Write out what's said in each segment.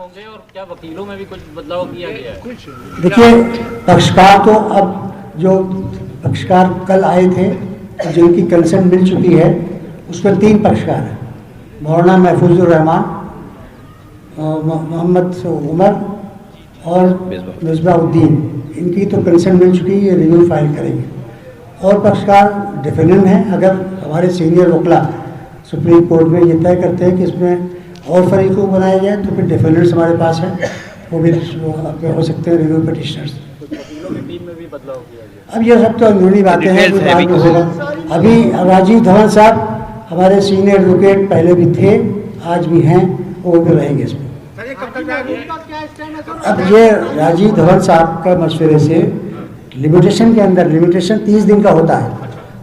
होंगे और क्या वकीलों में भी कुछ बदलाव किया गया है? देखिए, पक्षकार तो अब जो पक्षकार कल आए थे जिनकी कंसेंट मिल चुकी है उसमें 3 पक्षकार हैं, मौलाना महफूजुर रहमान, मोहम्मद उमर और मिसबाउद्दीन। इनकी तो कंसेंट मिल चुकी है, ये रिव्यू फाइल करेंगे। और पक्षकार डिफेंडेंट हैं। अगर हमारे सीनियर वकला सुप्रीम कोर्ट में ये तय करते हैं कि इसमें और फरीक को बनाया जाए तो फिर डिफेंडेंट्स हमारे पास हैं, वो भी हो सकते हैं रिव्यू पिटिशनर्स। वकीलों की टीम में भी बदलाव किया गया। अब ये सब तो अंदरूनी बातें हैं, जो बाद में होगा। अभी राजीव धवन साहब हमारे सीनियर एडवोकेट पहले भी थे, आज भी हैं, वो भी रहेंगे इसमें। अब ये राजीव धवन साहब का मशवरे से लिमिटेशन के अंदर, लिमिटेशन 30 दिन का होता है,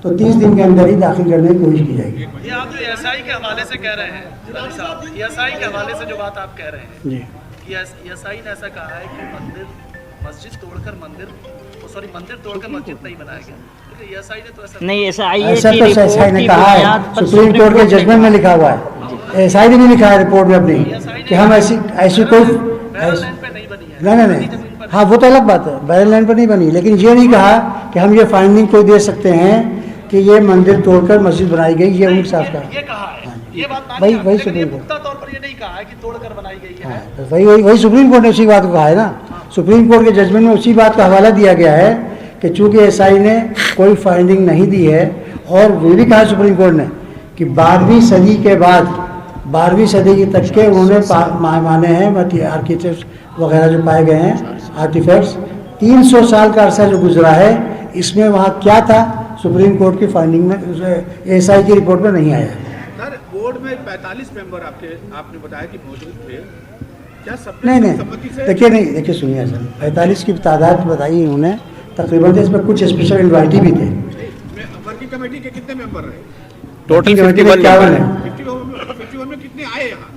तो 30 दिन के अंदर ही दाखिल करने की कोशिश की जाएगी। ये आप जो एएसआई के हवाले से कह रहे हैं साहब, एएसआई के हवाले से जो बात आप कह रहे हैं जी, कि एएसआई ने ऐसा कहा है कि मस्जिद तोड़कर मंदिर तोड़कर मस्जिद नहीं बनाया गया। एएसआई ने तो ऐसा नहीं, ऐसा तो एएसआई ने कहा है, सुप्रीम कोर्ट के जजमेंट में लिखा हुआ है। एएसआई ने भी लिखा है रिपोर्ट में अपनी कि हम ऐसी कोई नहीं, हाँ वो तो अलग बात है, बैरल लाइन पर नहीं बनी, लेकिन ये नहीं कहा कि हम ये फाइंडिंग कोई दे सकते हैं कि ये मंदिर तोड़कर मस्जिद बनाई गई। ये उनके साथ का ये कहा है, ये बात वही सुप्रीम कोर्ट, तौर पर ये नहीं कहा है कि तोड़कर बनाई गई है। तो वही सुप्रीम कोर्ट ने उसी बात को कहा है ना। सुप्रीम कोर्ट के जजमेंट में उसी बात का हवाला दिया गया है कि चूंकि एएसआई ने कोई फाइंडिंग नहीं दी है, और ये भी कहा सुप्रीम कोर्ट ने कि 12वीं सदी के बाद 12वीं सदी तक के उन्होंने माने हैं आर्किटेक्ट वगैरह जो पाए गए हैं आर्टिफैक्ट्स, 300 साल का अरसा जो गुजरा है, इसमें वहाँ क्या था सुप्रीम कोर्ट की फाइंडिंग में, एएसआई की रिपोर्ट में नहीं आया। सर, बोर्ड में 45 मेंबर आपने बताया कि मौजूद थे, क्या सब नहीं, देखिए सुनिए सर, 45 की तादाद बताई उन्होंने, तकरीबन इसमें कुछ स्पेशल इन्वाइटी भी थे। वर्किंग कमेटी के कितने मेंबर रहे? टोटल 51 है। 51 में कितने आए यहाँ?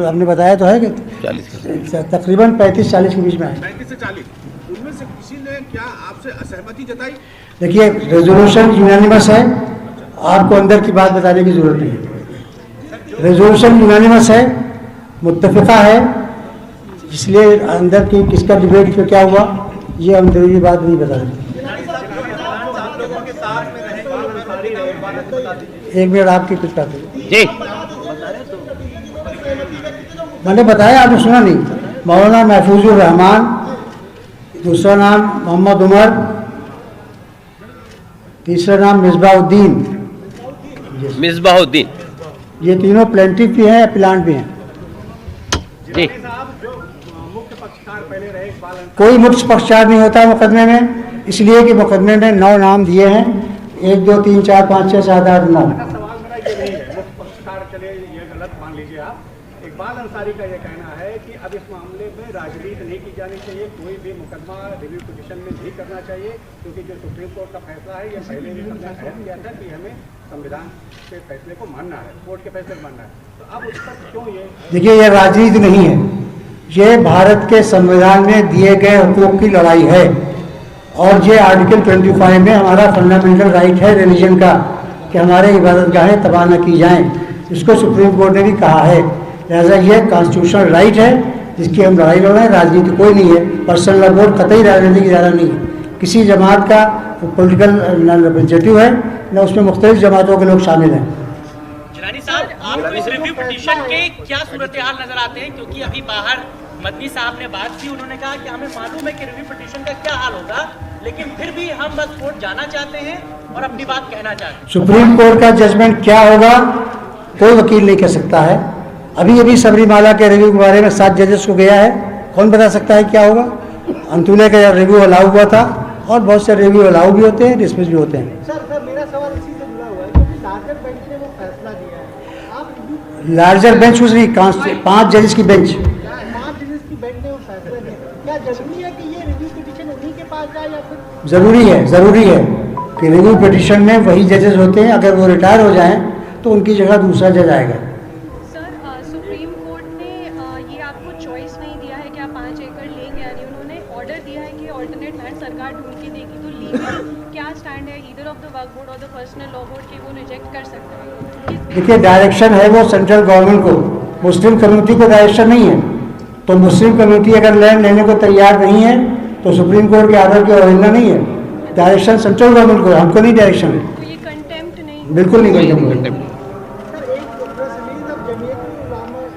हमने बताया तो है कि 40 तकरीबन 35-40 के बीच में आए। 35 से 40। उनमें से किसी ने क्या आपसे असहमति जताई? देखिए, रेजोल्यूशन यूनानिमस है, आपको अंदर की बात बताने की जरूरत नहीं है। रेजोल्यूशन यूनानिमस है, मुत्तफिका है, इसलिए अंदर की किसका डिबेट पे क्या हुआ ये अंदरूनी बात नहीं बता सकते। एक मिनट, आपकी कुछ बात जी मैंने बताया, आपने सुना नहीं। मौलाना महफूजुर रहमान, दूसरा नाम मोहम्मद उमर, तीसरा नाम मिसबाउद्दीन, ये तीनों प्लेंटिफ भी हैं, एप्लांट भी हैं जी। कोई मुख्य पक्षकार नहीं होता मुकदमे में, इसलिए कि मुकदमे में 9 नाम दिए हैं, 1 2 3 4 5 6 7 8 9। इकबाल अंसारी का ये कहना है कि अब इस मामले में राजनीति नहीं की जानी चाहिए, कोई भी मुकदमा रिव्यू पिटीशन में नहीं करना चाहिए, क्योंकि जो सुप्रीम कोर्ट का फैसला है ये पहले भी हमने ऐलान किया था कि हमें संविधान के फैसले को मानना है, कोर्ट के फैसले को मानना है। तो अब उस पर क्यों ये? देखिए, ये राजनीति नहीं है, ये भारत के संविधान में दिए गए हुकूक की लड़ाई है, और ये आर्टिकल 25 में हमारा फंडामेंटल राइट है रिलीजन का कि हमारे इबादतगाहें तबाह न की जाएँ। इसको सुप्रीम कोर्ट ने भी कहा है, लिहाजा ये कॉन्स्टिट्यूशनल राइट है जिसकी हम लड़ाई लड़ रहे हैं। राजनीति कोई नहीं है, पर्सनल लॉ बोर्ड कतई राजनीति की ज़्यादा नहीं है, किसी जमात का पॉलिटिकल न रिप्रेजेंटेटिव है न उसमें मुख्तलिफ जमातों के लोग शामिल हैं। जिलानी साहब, आपको इस रिव्यू पिटीशन के क्या सूरत हाल नजर आते हैं? क्योंकि अभी बाहर मदनी साहब ने बात की, उन्होंने कहा कि हमें मालूम है कि रिव्यू पिटीशन का क्या हाल होगा, लेकिन फिर भी हम बस कोर्ट जाना चाहते हैं और अपनी बात कहना चाहते हैं। सुप्रीम कोर्ट का जजमेंट क्या होगा कोई वकील नहीं कह सकता है। अभी सबरीमाला के रिव्यू के बारे में 7 जजेस को गया है, कौन बता सकता है क्या होगा? अंतुले का रिव्यू अलाउ हुआ था, और बहुत से रिव्यू अलाउ भी होते हैं, डिसमिस भी होते हैं। सर मेरा सवाल इसी से जुड़ा हुआ है, क्योंकि लार्जर बेंच ने वो फैसला दिया है। आप लार्जर बेंच कुछ नहीं, 5 जजेस की बेंच, 5 जजेस की बेंच ने वो फैसला दिया, क्या जरूरी है कि ये रिव्यू पिटीशन उन्हीं के पास जाए या फिर? जरूरी है कि रिव्यू पिटीशन में वही जजेस होते हैं, अगर वो रिटायर हो जाएं तो उनकी जगह दूसरा जज आएगा। सुप्रीम कोर्ट ने ये आपको चॉइस नहीं दिया है कि आप 5 एकड़ लेंगे, यानी उन्होंने ऑर्डर दिया है कि ऑल्टरनेट लैंड सरकार ढूंढ के देगी, तो लीगल क्या स्टैंड है either of the Waqf board और द पर्सनल लॉ बोर्ड कि वो रिजेक्ट कर सकते हैं? देखिए, डायरेक्शन है वो सेंट्रल गवर्नमेंट को, मुस्लिम कम्युनिटी को डायरेक्शन नहीं है। तो मुस्लिम कम्युनिटी अगर लैंड लेने को तैयार नहीं है तो सुप्रीम कोर्ट के आर्डर की अवहेलना नहीं है, डायरेक्शन सेंट्रल गवर्नमेंट को है, हमको नहीं डायरेक्शन है, तो ये कंटेम्प्ट नहीं? बिल्कुल नहीं करेंगे। सर, एक प्रेस रिलीज अब जमीयत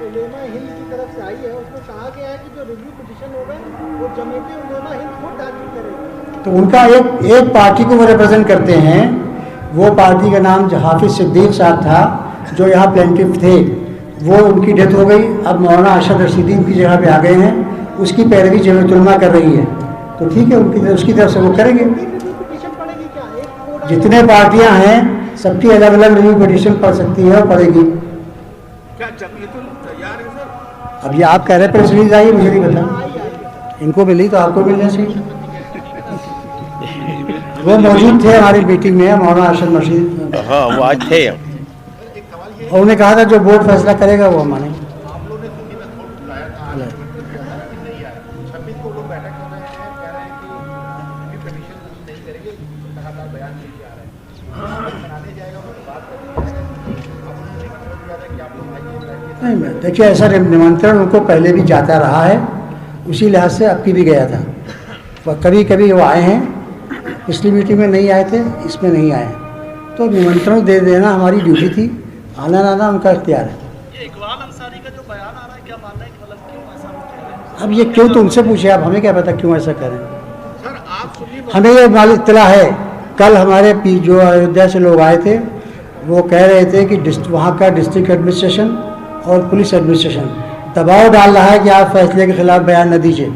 उलेमा हिंद की तरफ से आई है, उसमें कहा गया है कि जो रिव्यू पिटीशन होगा वो जमीयत उलेमा हिंद खुद दाखिल करेगी। तो उनका एक पार्टी को वो रिप्रेजेंट करते हैं, वो पार्टी का नाम हाफिज सिद्दीक साहब था जो यहाँ प्लेंटिफ थे, वो उनकी डेथ हो गई, अब मौलाना अरशद रशीदी उनकी जगह पे आ गए हैं, उसकी पैरवी जमीयत उलेमा कर रही है, तो ठीक है उसकी तरफ से वो करेंगे। रिव्यू पिटीशन पड़ेगी क्या? एक कोड जितने पार्टियां हैं सबकी अलग अलग रिव्यू पिटीशन पढ़ सकती है और पढ़ेगी। क्या जमीयतुल तैयार है सर? अब ये आप कह रहे हैं प्रेस रिलीज आई, मुझे नहीं पता, इनको मिली तो आपको मिलना चाहिए। वो मौजूद थे हमारी मीटिंग में, मौलाना अरशद रशीद, हाँ वो आज थे। और उन्होंने कहा था जो बोर्ड फैसला करेगा वो माने। नहीं, देखिए ऐसा निमंत्रण उनको पहले भी जाता रहा है, उसी लिहाज से अब की भी गया था, वह कभी कभी वो आए हैं, पिछली मीटिंग में नहीं आए थे, इसमें नहीं आए, तो निमंत्रण दे देना हमारी ड्यूटी थी, आना ना आना उनका इख्तियार है। ये इकबाल अंसारी का जो बयान आ रहा है, क्या मानना है कि मतलब क्यों ऐसा हो रहा है? अब ये क्यों तो उनसे पूछे आप, हमें क्या पता क्यों ऐसा करें। सर आप सुनिए, हमें ये मालूम इत्तला है, कल हमारे जो अयोध्या से लोग आए थे वो कह रहे थे कि वहाँ का डिस्ट्रिक्ट एडमिनिस्ट्रेशन और पुलिस एडमिनिस्ट्रेशन दबाव डाल रहा है कि आप फैसले के खिलाफ बयान न दीजिए।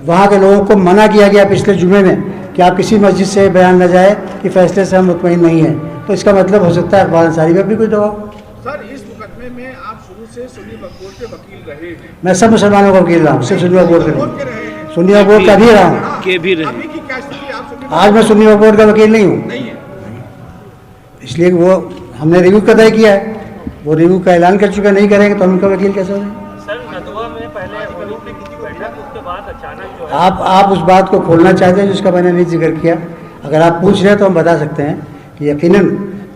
वहाँ के लोगों को मना किया गया पिछले जुमे में कि आप किसी मस्जिद से बयान न जाए कि फैसले से हम मुतमईन नहीं हैं, तो इसका मतलब हो सकता है इकबाल अंसारी पर भी कोई दबाव। सर इस मुकदमे में आप शुरू से सुन्नी वक्फ बोर्ड के वकील रहे हैं, मैं सब मुसलमानों का वकील रहा हूँ, सिर्फ सुन्नी वक्फ बोर्ड का बोर्ड के नहीं, रहे हैं, सुन्नी वक्फ बोर्ड का भी रहा हूँ। के भी रहे। अभी की क्या स्थिति आप सुन्नी आज मैं सुन्नी वक्फ बोर्ड का वकील नहीं हूँ, नहीं है? इसलिए वो हमने रिव्यू का तय किया है, वो रिव्यू का ऐलान कर चुका, नहीं करेंगे तो हम उनका वकील कैसे हो जाएंगे। सर नदवा में पहले बैठक, उसके बाद अचानक जो है आप उस बात को खोलना चाहते हैं जिसका मैंने नहीं जिक्र किया, अगर आप पूछ रहे हैं तो हम बता सकते हैं कि यकीनन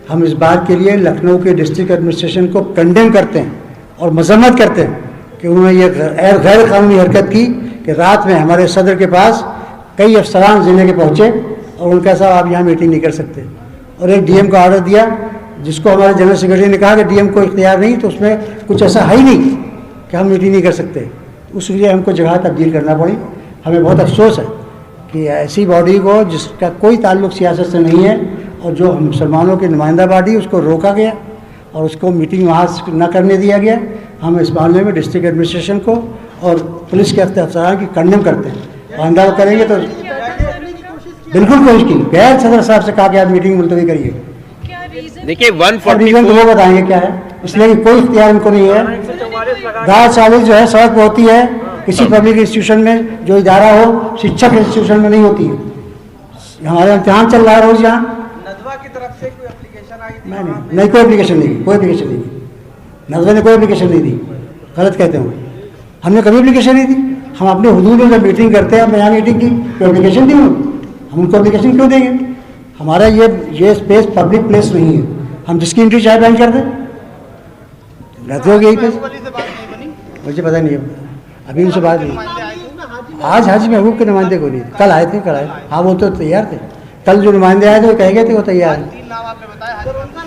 हम इस बात के लिए लखनऊ के डिस्ट्रिक्ट एडमिनिस्ट्रेशन को कंडेम करते हैं और मजम्मत करते हैं कि उन्होंने ये गैर कानूनी हरकत की कि रात में हमारे सदर के पास कई अफसरान ज़िले के पहुँचे और उनका साहब आप यहाँ मीटिंग नहीं कर सकते, और एक डीएम का ऑर्डर दिया जिसको हमारे जनरल सेक्रेटरी ने कहा कि डीएम को इख्तियार नहीं, तो उसमें कुछ ऐसा है ही नहीं कि हम मीटिंग नहीं कर सकते, उसके लिए हमको जगह तब्दील करना पड़ी। हमें बहुत अफसोस है कि ऐसी बॉडी को जिसका कोई ताल्लुक सियासत से नहीं है और जो मुसलमानों की नुमाइंदा बॉडी, उसको रोका गया और उसको मीटिंग वहाँ न करने दिया गया। हम इस मामले में डिस्ट्रिक्ट एडमिनिस्ट्रेशन को और पुलिस के अफसरान की कंडेम करते हैं, आइंदा वो करेंगे तो बिल्कुल कोशिश की। गैर सदर साहब से कहा कि आप मीटिंग मुलतवी करिए, क्या रीजन? देखिए और रीजन तो वो बताएंगे क्या है, इसलिए कि कोई इख्तियार उनको नहीं है। 1040 जो है सड़क पर होती है किसी पब्लिक इंस्टीट्यूशन में, जो इदारा हो, शिक्षक इंस्टीट्यूशन में नहीं होती है। हमारा इम्तिहान चल रहा है रोज यहाँ, नदवा की तरफ से कोई एप्लीकेशन आई थी? नहीं कोई एप्लीकेशन नहीं, कोई एप्लीकेशन नहीं, नजवा ने कोई एप्लीकेशन नहीं दी, गलत कहते हैं, हमने कभी एप्लीकेशन नहीं दी। हम अपने हुदूद में जब मीटिंग करते हैं, हमने यहाँ मीटिंग की, कोई एप्लीकेशन दी, हम उनको एप्लीकेशन क्यों देंगे। हमारा ये स्पेस पब्लिक प्लेस नहीं है, हम जिसकी एंट्री चाहे बैन कर दें, रहते हो यही पे। मुझे पता नहीं है, अभी उनसे बात नहीं। आज हाजी महबूब के नुमाइंदे को नहीं, कल आए थे, हाँ वो तो तैयार थे, कल जो नुमाइंदे आए थे वो कह गए थे वो तैयार है।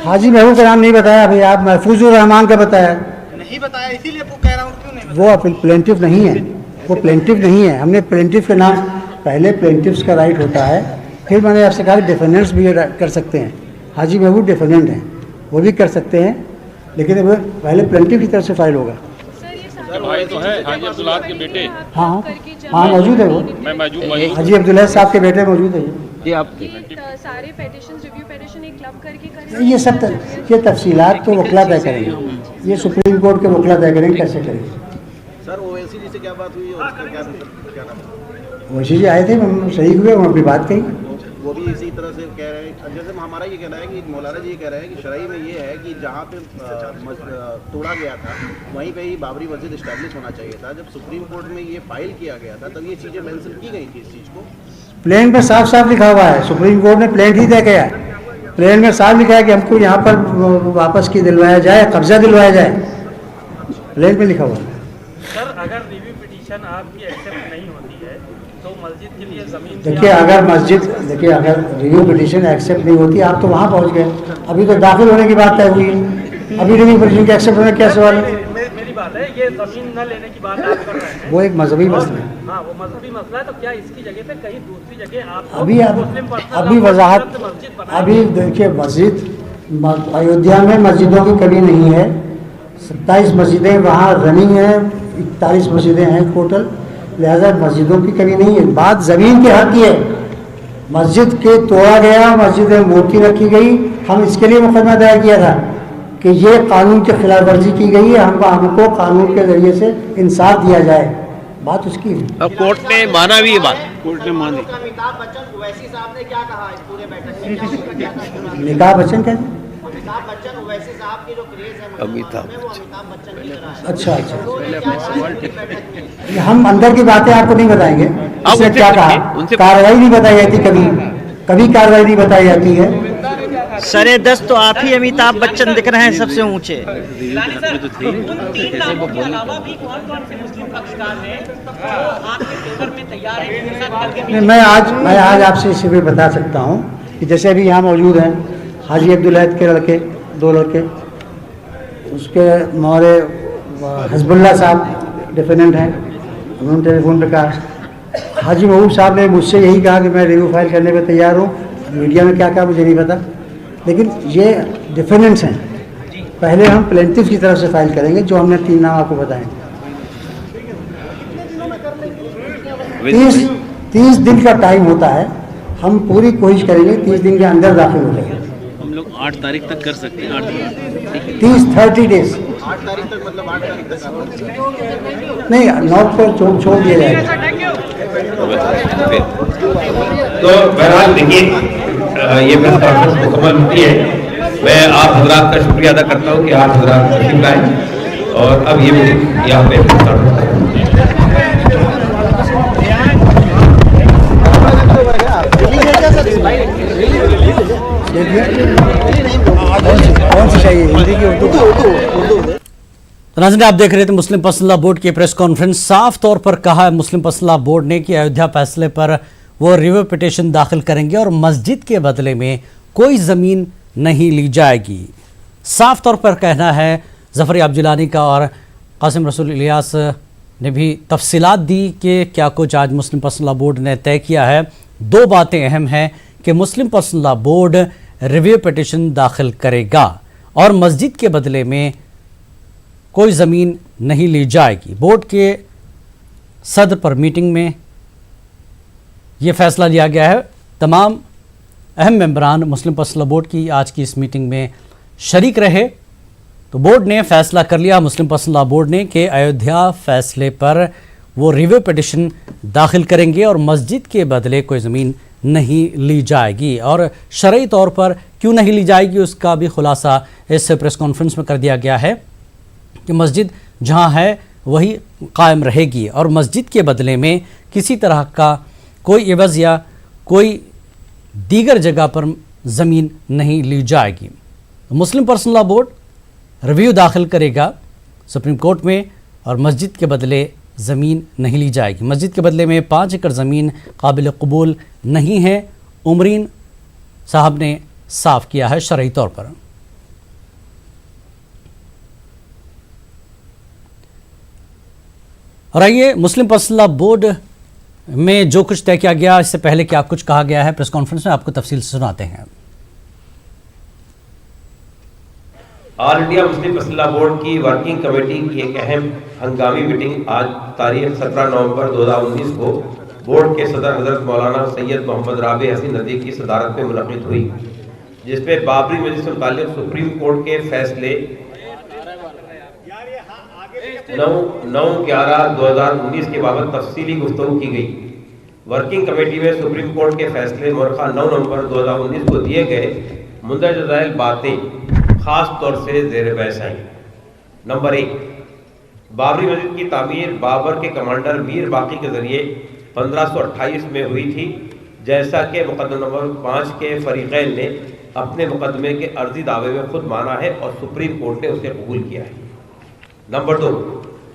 हाजी महबूब का नाम नहीं बताया भाई, आप महफूजुर रहमान का बताया, नहीं बताया, इसीलिए वो कह रहा हूँ क्यों नहीं वो प्लेंटिफ नहीं है, वो प्लेंटिफ नहीं है। हमने प्लेंटिफ के नाम, पहले प्लेंटिफ्स का राइट होता है, फिर मैंने आपसे कहा डिफेंडेंट्स भी कर सकते हैं। हाजी महबूब डिफेंडेंट हैं, वो भी कर सकते हैं, लेकिन वो पहले प्लेंटिफ की तरफ से फाइल होगा। सर ये सारे भाई तो हैं हाजी अब्दुल्लाह के बेटे। हाँ हाँ मौजूद है वो, मैं मौजूद हाजी अब्दुल्लाह साहब के बेटे मौजूद है। जी आप सारे पेटिशंस, रिव्यू पेटिशन एक क्लब करके करें? ये सब ये तफसीलात तो वकला तय करेंगे, ये सुप्रीम कोर्ट के वकला तय करेंगे कैसे करेंगे। सर ओवैसी जी से क्या बात हुई और उसका क्या नाम? वैसे जी आए थे, हम शरीक हुए, हम अपनी बात कही। वो भी इसी तरह से कह रहे हैं, जैसे हमारा ये कहना है कि मौलाना जी ये कह रहे हैं कि शरई में ये है कि जहाँ पे तोड़ा गया था वहीं पे ही बाबरी मस्जिद इस्टेब्लिश होना चाहिए था। जब सुप्रीम कोर्ट में ये फाइल किया गया था तब ये चीज़ें मेंशन की गई थी इस चीज़ को। प्लेन पर साफ साफ लिखा हुआ है, सुप्रीम कोर्ट ने प्लेन ही तय किया है, प्लेन में साफ लिखा है कि हमको यहाँ पर वापस की दिलवाया जाए, कब्जा दिलवाया जाए, प्लेन में लिखा हुआ है। सर अगर रिव्यू पिटीशन आपकी एक्सेप्ट नहीं होती है तो मस्जिद के लिए ज़मीन देखिए अगर रिव्यू पिटीशन एक्सेप्ट नहीं होती, आप तो वहाँ पहुँच गए। अभी तो दाखिल होने की बात तय हुई है, अभी रिव्यू पिटीशन के एक्सेप्ट होने का क्या सवाल है? मेरी बात है, ये ज़मीन न लेने की बात आप कर रहे हैं, वो एक मजहबी मसला है। हाँ, वो मजहबी मसला है, तो क्या इसकी जगह पे कहीं दूसरी जगह आप अभी वजाहत, अभी देखिए मस्जिद अयोध्या में मस्जिदों की कमी नहीं है, 27 मस्जिदें वहाँ रनिंग हैं, 41 मस्जिदें हैं टोटल, लिहाजा मस्जिदों की कमी नहीं है। बात ज़मीन के हक की है, मस्जिद के तोड़ा गया, मस्जिद में मूर्ति रखी गई, हम इसके लिए मुकदमा दायर किया था कि ये कानून की खिलाफ वर्जी की गई है, हमको कानून के जरिए से इंसाफ दिया जाए, बात उसकी है। अब कोर्ट ने माना भी ये बात, कोर्ट ने मानी। अमिताभ बच्चन ओवैसी साहब ने क्या कहा इस पूरे बैठक में, क्या उनका क्या था? अमिताभ बच्चन क्या? अमिताभ बच्चन ओवैसी साहब की जो क्रेज है अमिताभ वो अमिताभ बच्चन की तरह है। अच्छा, उन्होंने क्या कहा इस बैठक में? हम अंदर की बातें आपको नहीं बताएंगे, उसने क्या कहा, कार्रवाई नहीं बताई जाती, कभी कार्रवाई नहीं बताई जाती है। सरे 10 तो आप ही अमिताभ बच्चन दिख रहे हैं सबसे ऊंचे। मैं आज आपसे इसी पे बता सकता हूँ कि जैसे अभी यहाँ मौजूद हैं हाजी अब्दुल के लड़के, 2 लड़के, उसके हमारे हजबुल्ला साहब डिफेंडेंट हैं, उन्होंने टेलीफोन पे कहा। हाजी महबूब साहब ने मुझसे यही कहा कि मैं रिव्यू फाइल करने पे तैयार हूँ, मीडिया में क्या कहा मुझे नहीं पता, लेकिन ये डिफेंडेंट्स हैं। पहले हम प्लेंटिफ की तरफ से फाइल करेंगे, जो हमने 3 नाम आपको बताए। 30 दिन का टाइम होता है, हम पूरी कोशिश करेंगे 30 दिन के अंदर दाखिल हो जाएंगे। हम लोग 8 तारीख तक कर सकते हैं, 30 डेज 8 तारीख तक, मतलब 8 तारीख तक नहीं, नॉट पर छोड़ दिया जाएगा। तो बहरहाल देखिए, ये प्रेस कॉन्फ्रेंस मुकम्मल होती है। मैं आप हजरात का शुक्रिया अदा करता हूँ कि आप हजरात तशरीफ लाए, और अब ये यहाँ पे कौन सी चाहिए, हिंदी की उर्दू? नाज़रीन, आप देख रहे थे मुस्लिम पर्सनल लॉ बोर्ड की प्रेस कॉन्फ्रेंस। साफ तौर पर कहा है मुस्लिम पर्सनल लॉ बोर्ड ने कि अयोध्या फैसले पर वो रिव्यू पिटीशन दाखिल करेंगे और मस्जिद के बदले में कोई ज़मीन नहीं ली जाएगी। साफ तौर पर कहना है ज़फ़र याब जिलानी का, और कासिम रसूल इलियास ने भी तफसीलात दी कि क्या कुछ आज मुस्लिम पर्सनल लॉ बोर्ड ने तय किया है। 2 बातें अहम हैं कि Muslim personal law board review petition दाखिल करेगा और मस्जिद के बदले में कोई ज़मीन नहीं ली जाएगी। बोर्ड के सदर पर मीटिंग में ये फैसला लिया गया है। तमाम अहम मेंबरान मुस्लिम पर्सनल लॉ बोर्ड की आज की इस मीटिंग में शरीक रहे। तो बोर्ड ने फैसला कर लिया, मुस्लिम पर्सनल लॉ बोर्ड ने, कि अयोध्या फैसले पर वो रिव्यू पिटीशन दाखिल करेंगे और मस्जिद के बदले कोई ज़मीन नहीं ली जाएगी। और शरई तौर पर क्यों नहीं ली जाएगी उसका भी खुलासा इस प्रेस कॉन्फ्रेंस में कर दिया गया है कि मस्जिद जहां है वही कायम रहेगी और मस्जिद के बदले में किसी तरह का कोई एवज़ या कोई दीगर जगह पर ज़मीन नहीं ली जाएगी। मुस्लिम पर्सनल लॉ बोर्ड रिव्यू दाखिल करेगा सुप्रीम कोर्ट में और मस्जिद के बदले ज़मीन नहीं ली जाएगी। मस्जिद के बदले में 5 एकड़ ज़मीन काबिल कबूल नहीं है, उमरीन साहब ने साफ किया है शरई तौर पर। और आइए मुस्लिम पर्सनल लॉ बोर्ड में जो कुछ तय किया गया, इससे पहले क्या कुछ कहा गया है प्रेस कॉन्फ्रेंस में, आपको तफसील से सुनाते हैं। All India Muslim personal law board की वर्किंग कमेटी की एक अहम हंगामी मीटिंग आज तारीख 17 नवंबर 2019 को बोर्ड के सदर हजरत मौलाना सैयद मोहम्मद राबे हसन नदी की सदारत में मुनक़िद हुई, जिसपे बाबरी मस्जिद से मुताल्लिक़ सुप्रीम कोर्ट के फैसले 9/11/2019 के बाबत तफसीली गुफ्तगू की गई। वर्किंग कमेटी में सुप्रीम कोर्ट के फैसले मरखा 9 नवंबर 2019 को दिए गए मुंदरज ज़ैल बातें खास तौर से ज़ेर बहस आई। नंबर 1, बाबरी मस्जिद की तामीर बाबर के कमांडर मीर बाकी के जरिए 1528 में हुई थी, जैसा कि मुकदमा नंबर 5 के फरीक़ैन ने अपने मुकदमे के अर्जी दावे में खुद माना है और सुप्रीम कोर्ट ने उसे कबूल किया है। नंबर 2,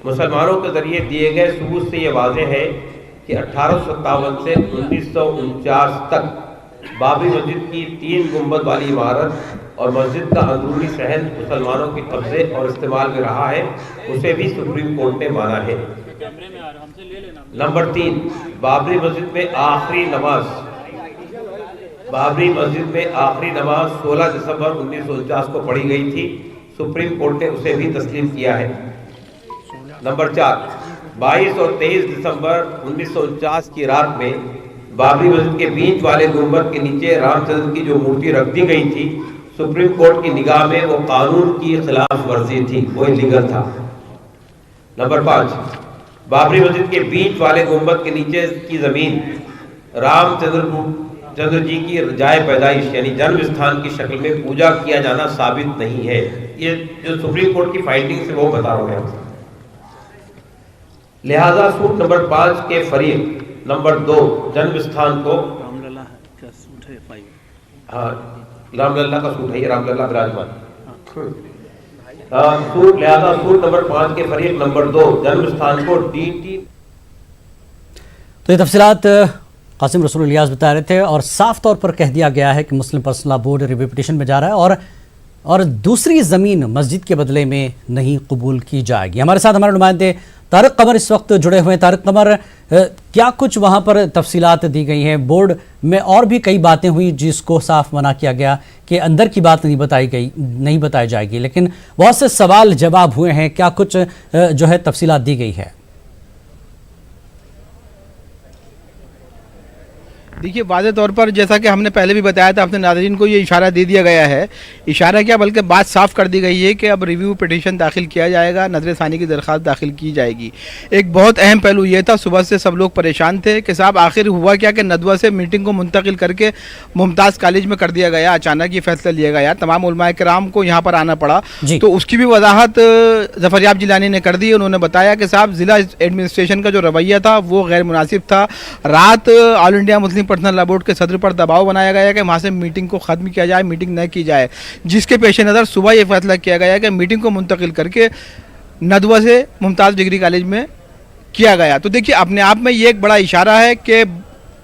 मुसलमानों के जरिए दिए गए सबूत से ये वाज़ेह है कि 1857 से 1949 तक बाबरी मस्जिद की 3 गुंबद वाली इमारत और मस्जिद का अंदरूनी सहन मुसलमानों के कब्जे और इस्तेमाल में रहा है, उसे भी सुप्रीम कोर्ट ने माना है। नंबर 3, बाबरी मस्जिद में आखिरी नमाज 16 दिसंबर 1949 को पढ़ी गई थी, सुप्रीम कोर्ट ने उसे भी तस्लीम किया है। नंबर 4, 22 और 23 दिसंबर 1949 की रात में बाबरी मस्जिद के बीच वाले गुंबद के नीचे रामचंद्र की जो मूर्ति रख दी गई थी, सुप्रीम कोर्ट की निगाह में वो कानून की खिलाफ वर्जी थी, वो इलीगल था। नंबर 5, बाबरी मस्जिद के बीच वाले गुंबद के नीचे की जमीन रामचंद्र जी की जाए पैदाइश यानी जन्म स्थान की शक्ल में पूजा किया जाना साबित नहीं है। ये जो सुप्रीम कोर्ट की फाइंडिंग से वो बता रहे हैं। लिहाजा सूट नंबर 5 के फरीक नंबर 2 जन्म स्थान को रामलला का सूट है, रामलला का सूट है, ये रामलला विराजमान सूट। लिहाजा सूट नंबर 5 के फरीक नंबर 2 जन्म स्थान को DT। तो ये तफसीलात कासिम रसूल इलियास बता रहे थे और साफ तौर पर कह दिया गया है कि Muslim personal law board review petition में जा रहा है और दूसरी ज़मीन मस्जिद के बदले में नहीं कबूल की जाएगी। हमारे साथ हमारे नुमाइंदे तारिक कमर इस वक्त जुड़े हुए हैं। तारिक कमर, क्या कुछ वहाँ पर तफसीलात दी गई हैं? बोर्ड में और भी कई बातें हुई जिसको साफ मना किया गया कि अंदर की बात नहीं बताई जाएगी, लेकिन बहुत से सवाल जवाब हुए हैं। क्या कुछ जो है तफसीलात दी गई है? देखिए, वाज़े तौर पर जैसा कि हमने पहले भी बताया था, अपने नाज़रीन को ये इशारा दे दिया गया है। इशारा क्या बल्कि बात साफ कर दी गई है कि अब रिव्यू पिटीशन दाखिल किया जाएगा, नज़र-ए-सानी की दरख्वास्त दाखिल की जाएगी। एक बहुत अहम पहलू ये था, सुबह से सब लोग परेशान थे कि साहब आखिर हुआ क्या कि नदवा से मीटिंग को मुंतकिल करके मुमताज़ कॉलेज में कर दिया गया। अचानक ये फैसला लिया गया, तमाम उलमाए किराम को यहाँ पर आना पड़ा। तो उसकी भी वजाहत ज़फ़रयाब जिलानी ने कर दी। उन्होंने बताया कि साहब ज़िला एडमिनिस्ट्रेशन का जो रवैया था वो गैर मुनासिब था। रात all India Muslim personal law board के सदर पर दबाव बनाया गया कि वहाँ से मीटिंग को ख़त्म किया जाए, मीटिंग न की जाए, जिसके पेश नज़र सुबह ये फैसला किया गया कि मीटिंग को मुंतकिल करके नदवा से मुमताज़ डिग्री कॉलेज में किया गया। तो देखिए, अपने आप में ये एक बड़ा इशारा है कि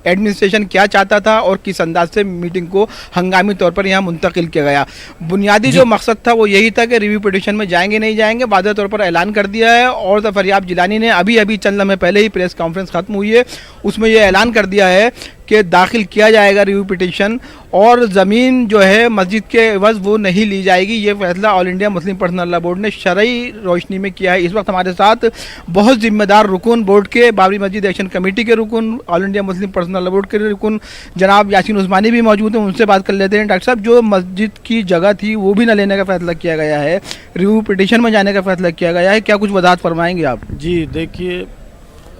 एडमिनिस्ट्रेशन क्या चाहता था और किस अंदाज से मीटिंग को हंगामी तौर पर यहाँ मुंतकिल किया गया। बुनियादी जो मकसद था वो यही था कि रिव्यू पिटीशन में जाएंगे नहीं जाएंगे, वाज़ेह तौर पर ऐलान कर दिया है। और ज़फ़रयाब जिलानी ने अभी चंद लम्हे पहले ही प्रेस कॉन्फ्रेंस ख़त्म हुई है, उसमें यह ऐलान कर दिया है कि दाखिल किया जाएगा रिव्यू पिटीशन और ज़मीन जो है मस्जिद के एवज़ वो नहीं ली जाएगी। ये फैसला all India Muslim personal law board ने शरई रोशनी में किया है। इस वक्त हमारे साथ बहुत ज़िम्मेदार रुकन बोर्ड के, बाबरी मस्जिद एक्शन कमेटी के रुकन, all India Muslim personal law board के रुकन जनाब यासीन उस्मानी भी मौजूद हैं। उनसे बात कर लेते हैं। डॉक्टर साहब, जो मस्जिद की जगह थी वो भी न लेने का फैसला किया गया है, रिव्यू पिटीशन में जाने का फैसला किया गया है, क्या कुछ वजाहत फरमाएंगे आप? जी देखिए,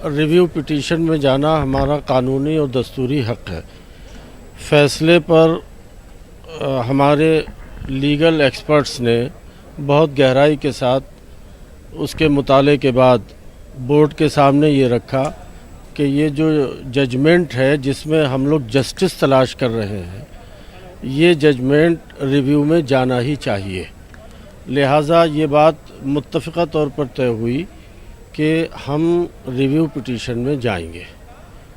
रिव्यू पिटीशन में जाना हमारा कानूनी और दस्तूरी हक़ है। फ़ैसले पर हमारे लीगल एक्सपर्ट्स ने बहुत गहराई के साथ उसके मुताले के बाद बोर्ड के सामने ये रखा कि ये जो जजमेंट है जिसमें हम लोग जस्टिस तलाश कर रहे हैं, ये जजमेंट रिव्यू में जाना ही चाहिए। लिहाजा ये बात मुत्तफ़िक़ा तौर पर तय हुई कि हम रिव्यू पिटीशन में जाएंगे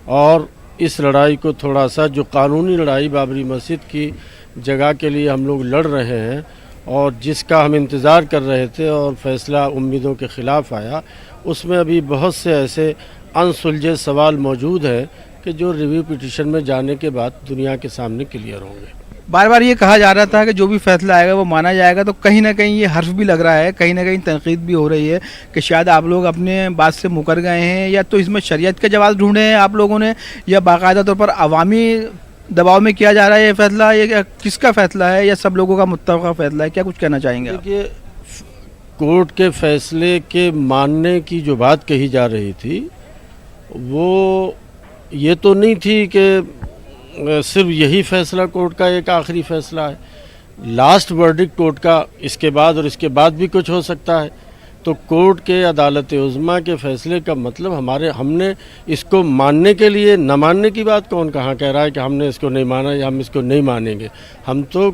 और इस लड़ाई को थोड़ा सा, जो कानूनी लड़ाई बाबरी मस्जिद की जगह के लिए हम लोग लड़ रहे हैं और जिसका हम इंतज़ार कर रहे थे और फ़ैसला उम्मीदों के ख़िलाफ़ आया, उसमें अभी बहुत से ऐसे अनसुलझे सवाल मौजूद हैं कि जो रिव्यू पिटीशन में जाने के बाद दुनिया के सामने क्लियर होंगे। बार बार ये कहा जा रहा था कि जो भी फैसला आएगा वो माना जाएगा, तो कहीं ना कहीं ये हर्फ भी लग रहा है, कहीं ना कहीं तनकीद भी हो रही है कि शायद आप लोग अपने बात से मुकर गए हैं, या तो इसमें शरीयत के जवाब ढूंढे हैं आप लोगों ने, या बाकायदा तौर पर अवामी दबाव में किया जा रहा है ये फैसला। ये किसका फैसला है या सब लोगों का मुत्तफ़क़ा फैसला है? क्या कुछ कहना चाहेंगे आप? देखिए, कोर्ट के फैसले के मानने की जो बात कही जा रही थी वो ये तो नहीं थी कि सिर्फ यही फ़ैसला कोर्ट का एक आखिरी फ़ैसला है। लास्ट वर्डिक्ट कोर्ट का इसके बाद और इसके बाद भी कुछ हो सकता है। तो कोर्ट के अदालत उज़्मा के फ़ैसले का मतलब हमने इसको मानने के लिए, न मानने की बात कौन कहाँ कह रहा है कि हमने इसको नहीं माना या हम इसको नहीं मानेंगे। हम तो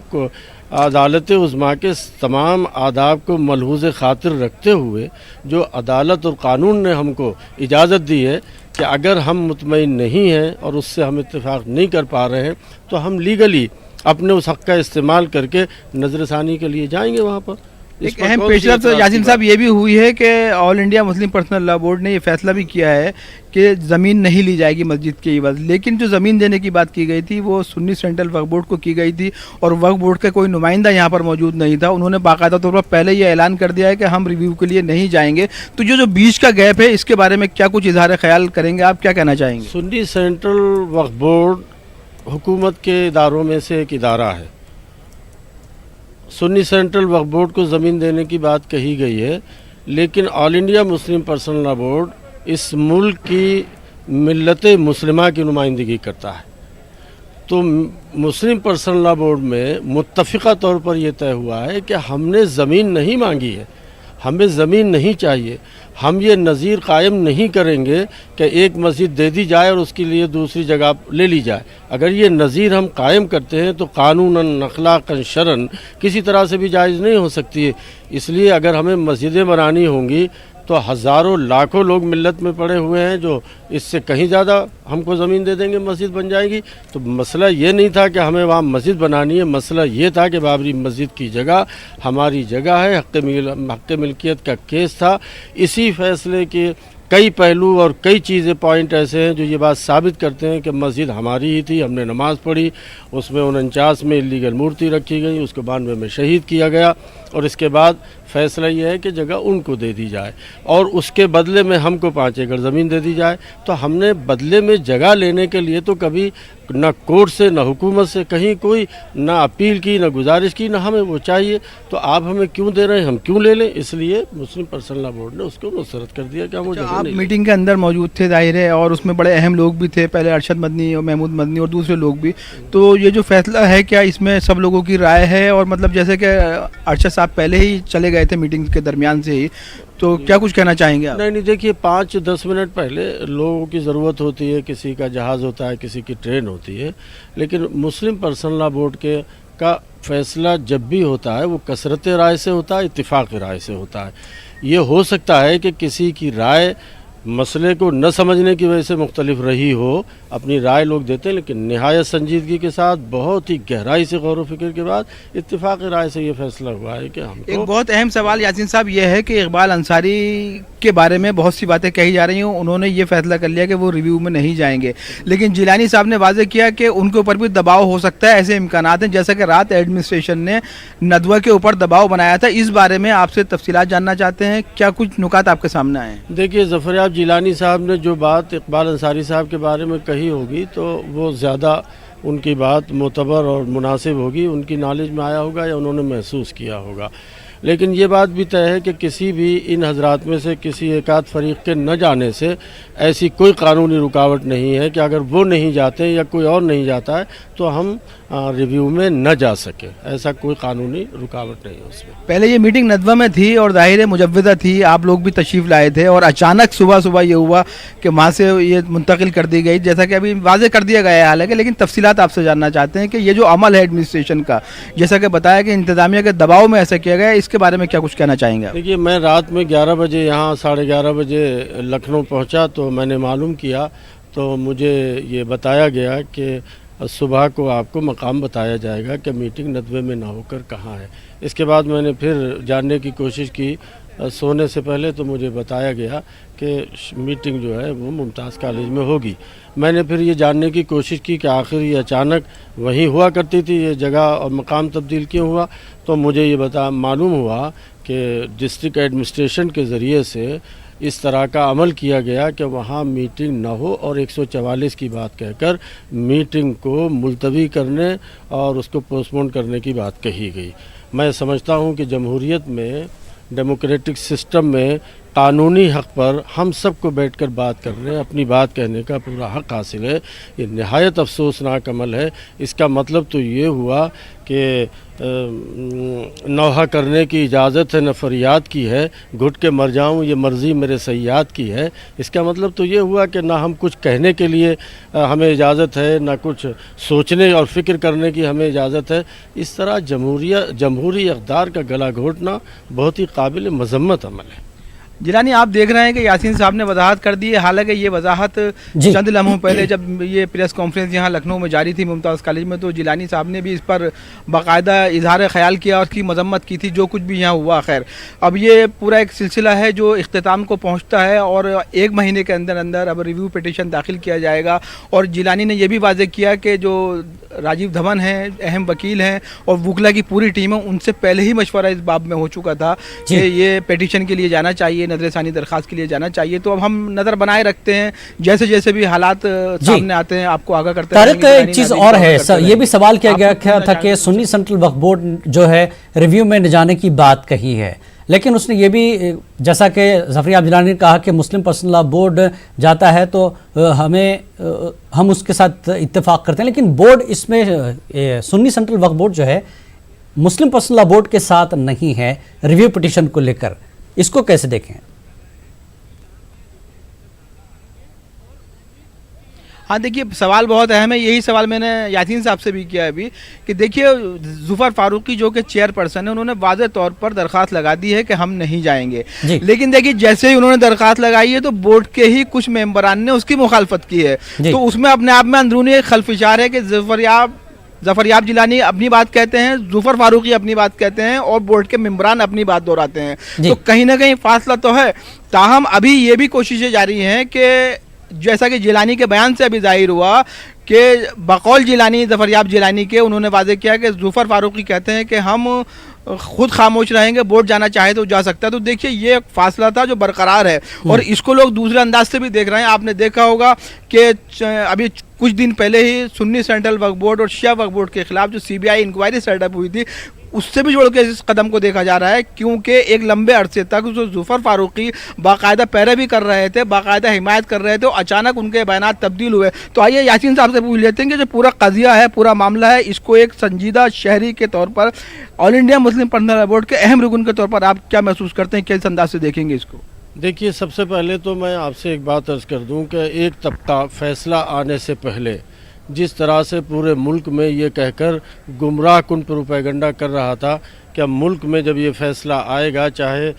अदालत उज़्मा के तमाम आदाब को मलहूज़ ख़ातिर रखते हुए जो अदालत और क़ानून ने हमको इजाज़त दी है कि अगर हम मुतमईन नहीं हैं और उससे हम इत्तेफाक नहीं कर पा रहे हैं तो हम लीगली अपने उस हक़ का इस्तेमाल करके नज़रसानी के लिए जाएंगे वहाँ पर। एक अहम पेशरफ तो यासीन साहब ये भी हुई है कि all India Muslim personal law board ने ये फैसला भी किया है कि ज़मीन नहीं ली जाएगी मस्जिद के एवज, लेकिन जो ज़मीन देने की बात की गई थी वो सुन्नी सेंट्रल वक्फ बोर्ड को की गई थी और वक्फ बोर्ड का कोई नुमाइंदा यहाँ पर मौजूद नहीं था। उन्होंने बाकायदा तौर पर पहले ये ऐलान कर दिया है कि हम रिव्यू के लिए नहीं जाएंगे। तो जो बीच का गैप है इसके बारे में क्या कुछ इजहार ख्याल करेंगे, आप क्या कहना चाहेंगे? सुन्नी सेंट्रल वक्फ बोर्ड हुकूमत के इदारों में से एक इदारा है। सुन्नी सेंट्रल वक्फ बोर्ड को ज़मीन देने की बात कही गई है, लेकिन all India Muslim personal law board इस मुल्क की मिल्लत मुस्लिमा की नुमाइंदगी करता है। तो मुस्लिम पर्सनल लॉ बोर्ड में मुत्तफ़िक़ा तौर पर यह तय हुआ है कि हमने ज़मीन नहीं मांगी है, हमें ज़मीन नहीं चाहिए। हम ये नज़ीर कायम नहीं करेंगे कि एक मस्जिद दे दी जाए और उसके लिए दूसरी जगह ले ली जाए। अगर ये नज़ीर हम कायम करते हैं तो कानूनन अखलाकन शरन किसी तरह से भी जायज़ नहीं हो सकती है। इसलिए अगर हमें मस्जिदें बनानी होंगी तो हज़ारों लाखों लोग मिल्लत में पड़े हुए हैं जो इससे कहीं ज़्यादा हमको ज़मीन दे देंगे, मस्जिद बन जाएगी। तो मसला ये नहीं था कि हमें वहाँ मस्जिद बनानी है, मसला ये था कि बाबरी मस्जिद की जगह हमारी जगह है। हक़ मिल्कियत का केस था। इसी फैसले के कई पहलू और कई चीज़ें पॉइंट ऐसे हैं जो ये बात साबित करते हैं कि मस्जिद हमारी ही थी, हमने नमाज़ पढ़ी, उसमें 49 में इलीगल मूर्ति रखी गई, उसको 92 में शहीद किया गया और इसके बाद फ़ैसला ये है कि जगह उनको दे दी जाए और उसके बदले में हमको 5 एकड़ ज़मीन दे दी जाए। तो हमने बदले में जगह लेने के लिए तो कभी न कोर्ट से न हुकूमत से कहीं कोई न अपील की, न गुजारिश की, न हमें वो चाहिए। तो आप हमें क्यों दे रहे हैं, हम क्यों ले लें? इसलिए मुस्लिम पर्सनल लॉ बोर्ड ने उसको मुस्तरद कर दिया कि हम वो जगह आप मीटिंग के अंदर मौजूद थे जाहिर है, और उसमें बड़े अहम लोग भी थे, पहले अरशद मदनी और महमूद मदनी और दूसरे लोग भी। तो ये जो फैसला है क्या इसमें सब लोगों की राय है? और मतलब जैसे कि अरशद साहब पहले ही चले गए थे मीटिंग के दरमियान से ही, तो क्या कुछ कहना चाहेंगे आप? नहीं, देखिए 5-10 मिनट पहले लोगों की ज़रूरत होती है, किसी का जहाज़ होता है, किसी की ट्रेन होती है, लेकिन मुस्लिम पर्सनल लॉ बोर्ड का फ़ैसला जब भी होता है वो कसरत राय से होता है, इत्तिफाक़ राय से होता है। ये हो सकता है कि किसी की राय मसले को न समझने की वजह से मुख्तलिफ रही हो, अपनी राय लोग देते हैं, लेकिन निहायत संजीदगी के साथ बहुत ही गहराई से गौर व फिक्र के बाद इत्तिफाक़ राय से ये फैसला हुआ है कि हमको। एक बहुत अहम सवाल यासीन साहब ये है कि इकबाल अंसारी के बारे में बहुत सी बातें कही जा रही हैं, उन्होंने ये फैसला कर लिया कि वो रिव्यू में नहीं जाएंगे, लेकिन जिलानी साहब ने वाज़ेह किया कि उनके ऊपर भी दबाव हो सकता है, ऐसे इम्कानात हैं, जैसा कि रात एडमिनिस्ट्रेशन ने नदवा के ऊपर दबाव बनाया था। इस बारे में आपसे तफसीलात जानना चाहते हैं, क्या कुछ नुकात आपके सामने आए? देखिए ज़फ़रयाब जिलानी साहब ने जो बात इकबाल अंसारी साहब के बारे में कही होगी तो वो ज़्यादा उनकी बात मोतबर और मुनासिब होगी, उनकी नॉलेज में आया होगा या उन्होंने महसूस किया होगा। लेकिन ये बात भी तय है कि किसी भी इन हजरात में से किसी एक आध फरीक के न जाने से ऐसी कोई कानूनी रुकावट नहीं है कि अगर वो नहीं जाते या कोई और नहीं जाता है तो हम रिव्यू में न जा सके, ऐसा कोई कानूनी रुकावट नहीं है उसमें। पहले ये मीटिंग नदवा में थी और ज़ाहिर है मुजव्वदा थी, आप लोग भी तशरीफ़ लाए थे और अचानक सुबह सुबह ये हुआ कि वहाँ से ये मुंतकिल कर दी गई, जैसा कि अभी वाज़ेह कर दिया गया है हालांकि, लेकिन तफसीलात आपसे जानना चाहते हैं कि ये जो अमल है एडमिनिस्ट्रेशन का, जैसा कि बताया कि इंतज़ामिया के दबाव में ऐसा किया गया, इसके बारे में क्या कुछ कहना चाहेंगे आप? देखिए मैं रात में 11 बजे यहाँ 11:30 बजे लखनऊ पहुँचा तो मैंने मालूम किया तो मुझे ये बताया गया कि सुबह को आपको मकाम बताया जाएगा कि मीटिंग नदवे में ना होकर कहाँ है। इसके बाद मैंने फिर जानने की कोशिश की सोने से पहले तो मुझे बताया गया कि मीटिंग जो है वो मुमताज़ कॉलेज में होगी। मैंने फिर ये जानने की कोशिश की कि आखिर ये अचानक वहीं हुआ करती थी, ये जगह और मकाम तब्दील क्यों हुआ, तो मुझे ये मालूम हुआ कि डिस्ट्रिक्ट एडमिनिस्ट्रेशन के ज़रिए से इस तरह का अमल किया गया कि वहाँ मीटिंग न हो और 144 की बात कहकर मीटिंग को मुलतवी करने और उसको पोस्टपोन करने की बात कही गई। मैं समझता हूँ कि जमहूरियत में, डेमोक्रेटिक सिस्टम में कानूनी हक़ पर हम सबको बैठकर बात कर रहे हैं, अपनी बात कहने का पूरा हक़ हासिल है। ये नहायत अफसोसनाक अमल है। इसका मतलब तो ये हुआ कि नौहा करने की इजाज़त है न फरियाद की है, घुट के मर जाऊं ये मर्ज़ी मेरे सयाद की है। इसका मतलब तो ये हुआ कि ना हम कुछ कहने के लिए हमें इजाज़त है, ना कुछ सोचने और फ़िक्र करने की हमें इजाज़त है। इस तरह जमहूरी इक़्तिदार का गला घोटना बहुत ही काबिल मज़म्मत अमल है। जिलानी, आप देख रहे हैं कि यासीन साहब ने वजाहत कर दी है। हालांकि ये वजाहत चंद लम्हों पहले जब ये प्रेस कॉन्फ्रेंस यहाँ लखनऊ में जारी थी मुमताज़ कॉलेज में, तो जिलानी साहब ने भी इस पर बाकायदा इजहार ख्याल किया और उसकी मजम्मत की थी जो कुछ भी यहाँ हुआ। खैर, अब ये पूरा एक सिलसिला है जो इख्तिताम को पहुँचता है और 1 महीने के अंदर अंदर अब रिव्यू पिटीशन दाखिल किया जाएगा। और जिलानी ने यह भी वाज़ेह किया कि जो राजीव धवन हैं, अहम वकील हैं, और वकला की पूरी टीम है, उनसे पहले ही मशवरा इस बाब में हो चुका था कि ये पिटीशन के लिए जाना चाहिए, नजर सानी दरखास्त के लिए जाना चाहिए। तो अब हम नज़र बनाए रखते हैं, जैसे जैसे भी हालात सामने आते हैं आपको आगाह करते हैं। तारिक, एक चीज़ और है, ये भी सवाल किया गया था कि सुन्नी सेंट्रल वक्फ बोर्ड जो है रिव्यू में न जाने की बात कही है, लेकिन उसने ये भी, जैसा कि ज़फ़र याब जिलानी ने कहा कि मुस्लिम पर्सनल लॉ बोर्ड जाता है तो हम उसके साथ इत्तेफाक करते हैं, लेकिन बोर्ड इसमें सुन्नी सेंट्रल वक्फ बोर्ड जो है मुस्लिम पर्सनल लॉ बोर्ड के साथ नहीं है रिव्यू पिटीशन को लेकर। इसको कैसे देखें? हाँ, देखिए, सवाल बहुत अहम है। यही सवाल मैंने यासीन साहब से भी किया है अभी कि देखिए, जुफर फारूकी जो कि चेयरपर्सन है, उन्होंने वाज़ेह तौर पर दरख्वास्त लगा दी है कि हम नहीं जाएंगे। लेकिन देखिए, जैसे ही उन्होंने दरख्वास्त लगाई है तो बोर्ड के ही कुछ मेंबरान ने उसकी मुखालफत की है। तो उसमें अपने आप में अंदरूनी एक खलफिशार है कि ज़फ़र याब जिलानी अपनी बात कहते हैं, जुफर फारूकी अपनी बात कहते हैं और बोर्ड के मेंबरान अपनी बात दोहराते हैं। तो कहीं ना कहीं फासला तो है। ताहम अभी ये भी कोशिशें जारी हैं कि जैसा कि जिलानी के बयान से अभी जाहिर हुआ कि बकौल जिलानी, ज़फ़र याब जिलानी के, उन्होंने वाज़ेह किया कि जुफर फारूकी कहते हैं कि हम खुद खामोश रहेंगे, बोर्ड जाना चाहे तो जा सकता है। तो देखिए, ये एक फासला था जो बरकरार है और इसको लोग दूसरे अंदाज से भी देख रहे हैं। आपने देखा होगा कि अभी कुछ दिन पहले ही सुन्नी सेंट्रल वक्फ बोर्ड और शिया वक्फ बोर्ड के खिलाफ जो CBI इंक्वायरी सेटअप हुई थी, उससे भी जोड़ के इस कदम को देखा जा रहा है, क्योंकि एक लंबे अरसे तक जो जुफर फारूकी बाकायदा पैरवी कर रहे थे, बाकायदा हिमायत कर रहे थे, और अचानक उनके बयानात तब्दील हुए। तो आइए यासीन साहब से पूछ लेते हैं कि जो पूरा कज़िया है, पूरा मामला है, इसको एक संजीदा शहरी के तौर पर, all India Muslim personal law board के अहम रुकन के तौर पर आप क्या महसूस करते हैं, किस अंदाज से देखेंगे इसको? देखिए, सबसे पहले तो मैं आपसे एक बात अर्ज़ कर दूं कि एक तबका फ़ैसला आने से पहले जिस तरह से पूरे मुल्क में ये कहकर गुमराह कुन प्रोपेगेंडा कर रहा था कि मुल्क में जब ये फ़ैसला आएगा, चाहे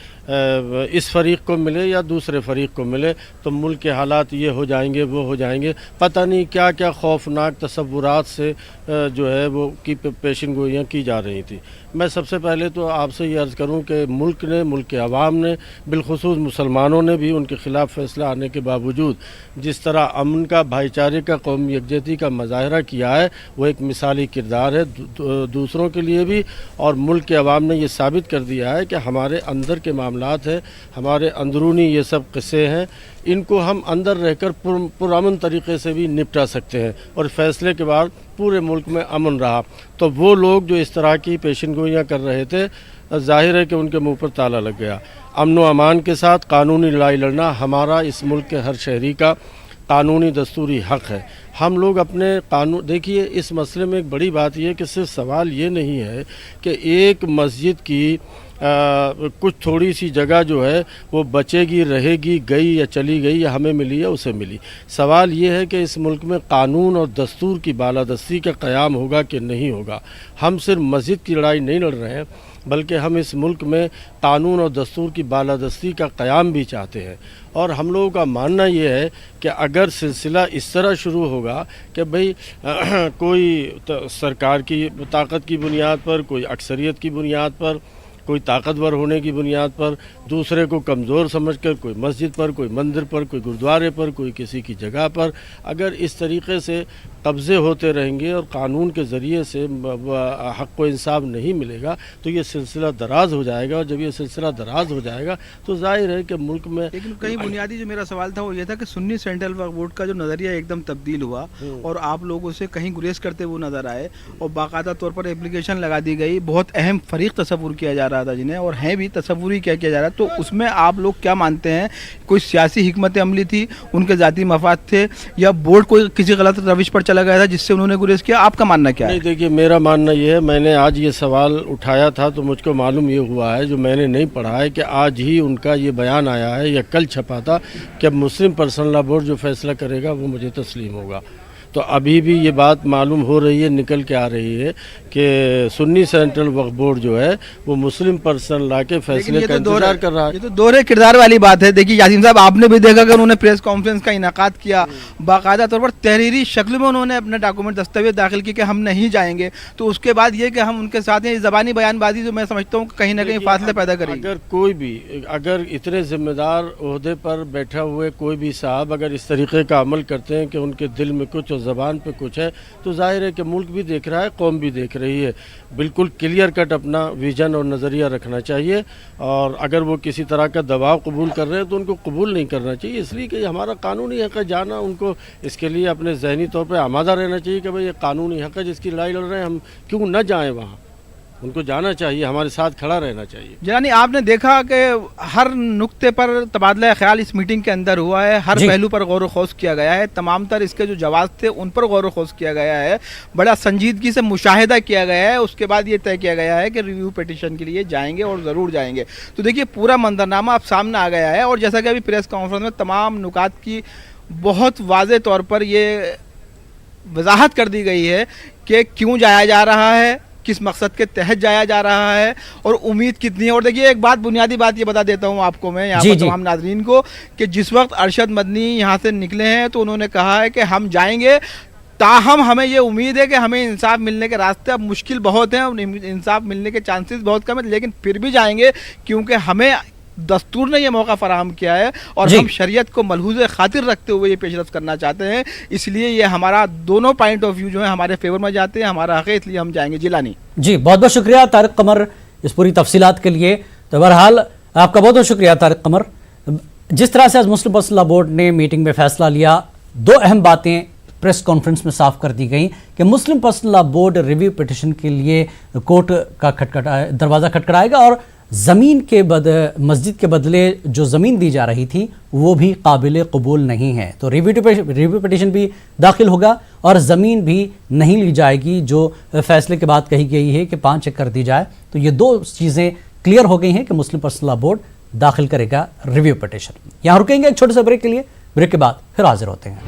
इस फरीक को मिले या दूसरे फरीक को मिले, तो मुल्क के हालात ये हो जाएंगे, वो हो जाएंगे, पता नहीं क्या क्या खौफनाक तसव्वुरात से जो है वो की पेशन गोइयाँ की जा रही थी। मैं सबसे पहले तो आपसे ये अर्ज़ करूँ कि मुल्क ने, मुल्क के अवाम ने, बिलखुसूस मुसलमानों ने भी उनके ख़िलाफ़ फ़ैसला आने के बावजूद जिस तरह अमन का, भाईचारे का, कौमी यकजहती का मुजाहरा किया है, वो एक मिसाली किरदार है दूसरों के लिए भी। और मुल्क के अवाम ने ये साबित कर दिया है कि हमारे अंदर के मामलात है, हमारे अंदरूनी ये सब किस्से हैं, इनको हम अंदर रहकर पुरअमन तरीक़े से भी निपटा सकते हैं। और फ़ैसले के बाद पूरे मुल्क में अमन रहा। तो वो लोग जो इस तरह की पेशन गोइयाँ कर रहे थे, जाहिर है कि उनके मुंह पर ताला लग गया। अमन व अमान के साथ कानूनी लड़ाई लड़ना हमारा, इस मुल्क के हर शहरी का कानूनी दस्तूरी हक़ है। हम लोग अपने कानून, देखिए, इस मसले में एक बड़ी बात यह है कि सिर्फ सवाल ये नहीं है कि एक मस्जिद की कुछ थोड़ी सी जगह जो है वो बचेगी, रहेगी, गई या चली गई, या हमें मिली या उसे मिली। सवाल ये है कि इस मुल्क में कानून और दस्तूर की बालादस्ती का क़याम होगा कि नहीं होगा। हम सिर्फ मस्जिद की लड़ाई नहीं लड़ रहे हैं, बल्कि हम इस मुल्क में कानून और दस्तूर की बालादस्ती का क़याम भी चाहते हैं। और हम लोगों का मानना ये है कि अगर सिलसिला इस तरह शुरू होगा कि भाई कोई सरकार की ताकत की बुनियाद पर, कोई अक्सरियत की बुनियाद पर, कोई ताकतवर होने की बुनियाद पर दूसरे को कमज़ोर समझकर कोई मस्जिद पर, कोई मंदिर पर, कोई गुरुद्वारे पर, कोई किसी की जगह पर अगर इस तरीक़े से कब्ज़े होते रहेंगे और कानून के ज़रिए से हक़ व इंसाफ नहीं मिलेगा, तो ये सिलसिला दराज हो जाएगा। और जब ये सिलसिला दराज हो जाएगा तो जाहिर है कि मुल्क में, लेकिन कहीं बुनियादी जो मेरा सवाल था वो ये था कि सुन्नी सेंट्रल वक्फ बोर्ड का जो नज़रिया एकदम तब्दील हुआ और आप लोगों से कहीं गुरेज करते हुए नज़र आए और बाकायदा तौर पर एप्लीकेशन लगा दी गई, बहुत अहम फरीक तस्वुर किया जा रहा था जिन्हें, और हैं भी, तस्वुर ही क्या किया जा रहा है, तो उसमें आप लोग क्या मानते हैं? कोई सियासी हिकमत अमली थी, उनके ज़ाती मफाद थे, या बोर्ड कोई किसी गलत रविश पर चला गया था जिससे उन्होंने गुरेज किया? आपका मानना क्या है? नहीं, देखिए मेरा मानना ये है, मैंने आज ये सवाल उठाया था तो मुझको मालूम ये हुआ है, जो मैंने नहीं पढ़ा है, कि आज ही उनका ये बयान आया है या कल छपा था कि अब मुस्लिम पर्सनल लॉ बोर्ड जो फैसला करेगा वो मुझे तस्लीम होगा। तो अभी भी ये बात मालूम हो रही है, निकल के आ रही है कि सुन्नी सेंट्रल वक्फ बोर्ड जो है वो मुस्लिम पर्सनल लॉ के फैसले का इंतजार कर रहा है। ये तो दोहरे किरदार वाली बात है। देखिए यासीन साहब, आपने भी देखा कि उन्होंने प्रेस कॉन्फ्रेंस का इनेकाद किया, बाकायदा तौर पर तहरीरी शक्ल में उन्होंने अपने डॉक्यूमेंट दस्तावेज दाखिल किए कि हम नहीं जाएंगे। तो उसके बाद ये कि हम उनके साथ हैं, ज़बानी बयानबाजी जो मैं समझता हूँ कहीं ना कहीं फासले पैदा करेगी। अगर कोई भी, अगर इतने जिम्मेदार ओहदे पर बैठा हुए कोई भी साहब अगर इस तरीके का अमल करते हैं कि उनके दिल में कुछ और ज़बान पे कुछ है, तो जाहिर है कि मुल्क भी देख रहा है, कौम भी देख रही है। बिल्कुल क्लियर कट अपना विजन और नज़रिया रखना चाहिए, और अगर वो किसी तरह का दबाव कबूल कर रहे हैं तो उनको कबूल नहीं करना चाहिए, इसलिए कि हमारा कानूनी हक़ है जाना। उनको इसके लिए अपने जहनी तौर पर आमादा रहना चाहिए कि भाई ये कानूनी हक़ है जिसकी लड़ाई लड़ रहे हैं, हम क्यों न जाएँ वहाँ। उनको जाना चाहिए, हमारे साथ खड़ा रहना चाहिए। यानी आपने देखा कि हर नुक्ते पर तबादला ख्याल इस मीटिंग के अंदर हुआ है, हर पहलू पर गौर व खौस किया गया है, तमाम तर इसके जो जवाब थे उन पर गौर व खौस किया गया है, बड़ा संजीदगी से मुशाहिदा किया गया है। उसके बाद ये तय किया गया है कि रिव्यू पिटीशन के लिए जाएंगे और ज़रूर जाएंगे। तो देखिए पूरा मंजरनामा अब सामने आ गया है, और जैसा कि अभी प्रेस कॉन्फ्रेंस में तमाम नुकात की बहुत वाज़े तौर पर ये वजाहत कर दी गई है कि क्यों जाया जा रहा है, किस मकसद के तहत जाया जा रहा है, और उम्मीद कितनी है। और देखिए एक बात, बुनियादी बात ये बता देता हूँ आपको मैं यहाँ पर तमाम नाज़रीन को, कि जिस वक्त अरशद मदनी यहाँ से निकले हैं तो उन्होंने कहा है कि हम जाएंगे, ताहम हमें ये उम्मीद है कि हमें इंसाफ मिलने के रास्ते अब मुश्किल बहुत हैं, इंसाफ मिलने के चांसेस बहुत कम है, लेकिन फिर भी जाएंगे क्योंकि हमें दस्तूर ने यह मौका फराहम किया है और हम शरीयत को मलहूज़ खातिर रखते हुए ये पेशरफ्त करना चाहते हैं। इसलिए ये हमारा दोनों पॉइंट ऑफ व्यू जो है हमारे फेवर में जाते हैं, हमारा हक़ है, इसलिए हम जाएंगे। जिलानी जी, बहुत बहुत शुक्रिया तारिक कमर इस पूरी तफसीलात के लिए। तो बहरहाल आपका बहुत बहुत शुक्रिया तारिक कमर। जिस तरह से आज मुस्लिम पर्सनल लॉ बोर्ड ने मीटिंग में फैसला लिया, दो अहम बातें प्रेस कॉन्फ्रेंस में साफ कर दी गई कि Muslim personal law board review petition के लिए कोर्ट का दरवाज़ा खटखटाएगा, और ज़मीन के मस्जिद के बदले जो ज़मीन दी जा रही थी वो भी काबिल कबूल नहीं है। तो रिव्यू पिटीशन भी दाखिल होगा और ज़मीन भी नहीं ली जाएगी जो फैसले के बाद कही गई है कि 5 एकड़ दी जाए। तो ये दो चीज़ें क्लियर हो गई हैं कि मुस्लिम पर्सनल लॉ बोर्ड दाखिल करेगा रिव्यू पिटीशन। यहाँ रुकेंगे एक छोटे से ब्रेक के लिए, ब्रेक के बाद फिर हाजिर होते हैं।